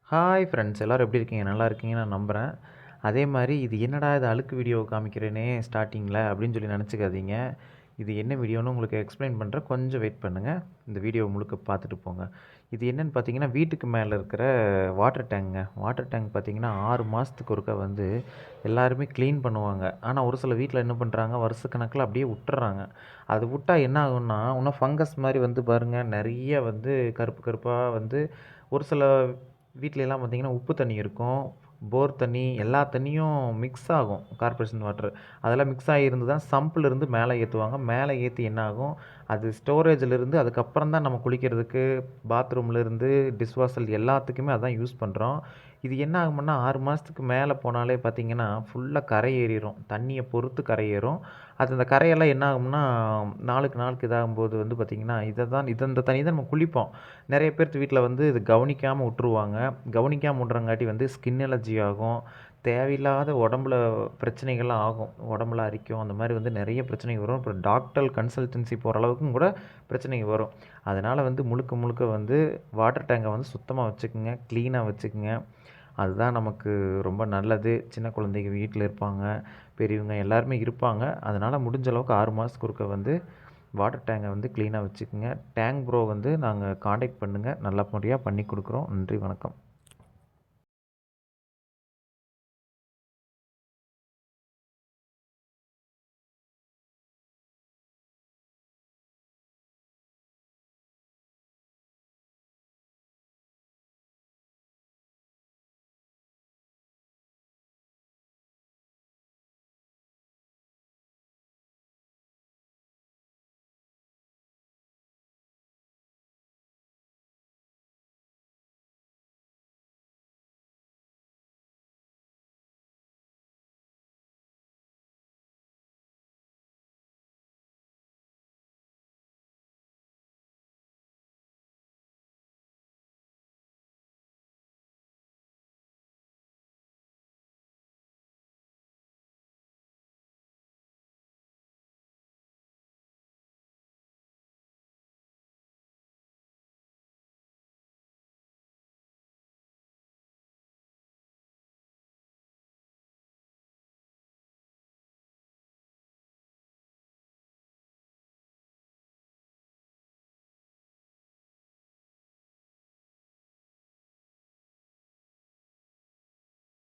Hi friends எல்லோரும் எப்படி இருக்கீங்க? நல்லா இருக்கீங்கன்னு நான் நம்புகிறேன். அதே மாதிரி இது என்னடா இது அழுக்கு வீடியோ காமிக்கிறேனே ஸ்டார்ட்டிங்கில் அப்படின்னு சொல்லி நினச்சிக்காதீங்க. இது என்ன வீடியோன்னு உங்களுக்கு எக்ஸ்பிளைன் பண்ணுறேன். கொஞ்சம் வெயிட் பண்ணுங்கள். இந்த வீடியோ முழுக்க பார்த்துட்டு போங்க. இது என்னென்னு பார்த்தீங்கன்னா, வீட்டுக்கு மேலே இருக்கிற வாட்டர் டேங்குங்க. வாட்டர் டேங்க் பார்த்தீங்கன்னா 6 மாதத்துக்கு ஒருக்கா வந்து எல்லாருமே க்ளீன் பண்ணுவாங்க. ஆனால் ஒரு சில வீட்டில் என்ன பண்ணுறாங்க, வருஷக்கணக்கில் அப்படியே விட்டுறாங்க. அது விட்டா என்ன ஆகும்னா, இன்னும் ஃபங்கஸ் மாதிரி வந்து பாருங்கள், நிறைய வந்து கருப்பு கருப்பாக வந்து ஒரு சில வீட்லலாம் பார்த்தீங்கன்னா, உப்பு தண்ணி இருக்கும். போர் தண்ணி, எல்லா தண்ணியும் மிக்ஸ் ஆகும். Corporation water. அதெல்லாம் மிக்ஸ் ஆகியிருந்து தான் சம்ப்லேருந்து மேலே ஏற்றுவாங்க. மேலே ஏற்றி என்ன ஆகும், அது ஸ்டோரேஜ்லேருந்து அதுக்கப்புறம் தான் நம்ம குளிக்கிறதுக்கு, பாத்ரூம்லேருந்து, டிஷ்வாஷர் எல்லாத்துக்குமே அதான் யூஸ் பண்ணுறோம். இது என்ன ஆகும்னா 6 மாதத்துக்கு மேலே போனாலே பார்த்தீங்கன்னா, ஃபுல்லாக கரை ஏறிரும். தண்ணியை பொறுத்து கரை ஏறும். அது அந்த கரையெல்லாம் என்ன ஆகும்னா, நாளுக்கு நாளுக்கு இதாகும்போது வந்து பார்த்திங்கன்னா, இந்த தண்ணி தான் நம்ம குளிப்போம். நிறைய பேர்த்து வீட்டில் வந்து இது கவனிக்காமல் விட்ருவாங்க. கவனிக்காமல் விட்றங்காட்டி வந்து ஸ்கின் அலர்ஜி ஆகும். தேவையில்லாத உடம்புல பிரச்சனைகள்லாம் ஆகும். உடம்புல அரிக்கும். அந்த மாதிரி வந்து நிறைய பிரச்சனைகள் வரும். அப்புறம் டாக்டர் கன்சல்டன்சி போகிற அளவுக்கும் கூட பிரச்சனைகள் வரும். அதனால் வந்து முழுக்க முழுக்க வந்து வாட்டர் டேங்கை வந்து சுத்தமாக வச்சுக்கோங்க. க்ளீனாக வச்சுக்கோங்க. அதுதான் நமக்கு ரொம்ப நல்லது. சின்ன குழந்தைங்க வீட்டில் இருப்பாங்க. பெரியவங்க எல்லாருமே இருப்பாங்க. அதனால் முடிஞ்ச அளவுக்கு 6 மாதத்துக்கு ஒருக்க வந்து வாட்டர் டேங்கை வந்து க்ளீனாக வச்சுக்கோங்க. டேங்க் ப்ரோ வந்து நாங்கள் காண்டாக்ட் பண்ணுங்கள். நல்ல முறையாக பண்ணி கொடுக்குறோம். நன்றி, வணக்கம்.